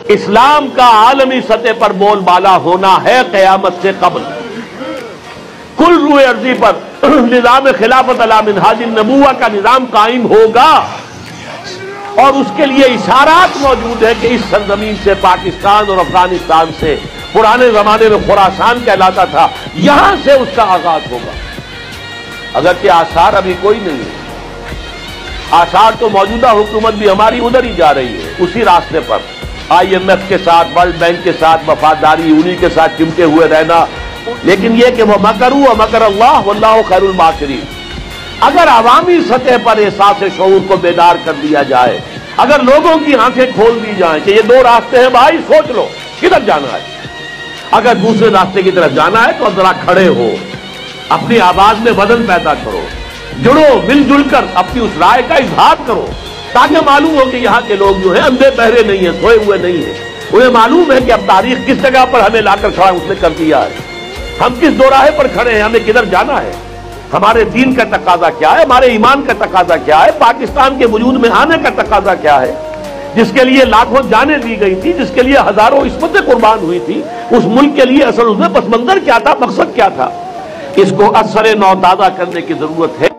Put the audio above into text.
اسلام کا عالمی سطح پر بول بالا ہونا ہے قیامت سے قبل. کل روئے ارضی پر نظام خلافت علی منہاج النبوہ کا نظام قائم ہوگا، اور اس کے لیے اشارات موجود ہیں کہ اس سرزمین سے، پاکستان اور افغانستان سے، پرانے زمانے میں خراسان کہلاتا تھا، یہاں سے اس کا آغاز ہوگا. اگرچہ آثار ابھی کوئی نہیں ہے، آثار تو موجودہ حکومت بھی ہماری ادھر ہی جا رہی ہے، اسی راستے پر. IMF کے ساتھ، ورلڈ بینک کے ساتھ وفاداری، انہی کے ساتھ چمٹے ہوئے رہنا. لیکن یہ کہ وہ مکروا ومکر اللہ واللہ خیر الماکرین. اگر عوامی سطح پر احساس شعور کو بیدار کر دیا جائے، اگر لوگوں کی آنکھیں کھول دی جائیں کہ یہ دو راستے ہیں بھائی، سوچ لو کدھر جانا ہے. اگر دوسرے راستے کی طرف جانا ہے تو ذرا کھڑے ہو، اپنی آواز میں وزن پیدا کرو، جڑو، مل جل کر اپنی اس رائے کا اظہار کرو، تاکہ معلوم ہو کہ یہاں کے لوگ جو ہیں اندھے بہرے نہیں ہیں، سوئے ہوئے نہیں ہیں. انہیں معلوم ہے کہ اب تاریخ کس جگہ پر ہمیں لا کر کھڑا اس نے کر دیا ہے، ہم کس دوراہے پر کھڑے ہیں، ہمیں کدھر جانا ہے، ہمارے دین کا تقاضا کیا ہے، ہمارے ایمان کا تقاضا کیا ہے، پاکستان کے وجود میں آنے کا تقاضا کیا ہے، جس کے لیے لاکھوں جانیں دی گئی تھی، جس کے لیے ہزاروں عصمتیں قربان ہوئی تھی. اس ملک کے لیے اصل اس میں پس منظر کیا تھا، مقصد کیا تھا. اس کو اثر نو تازہ کرنے کی ضرورت ہے.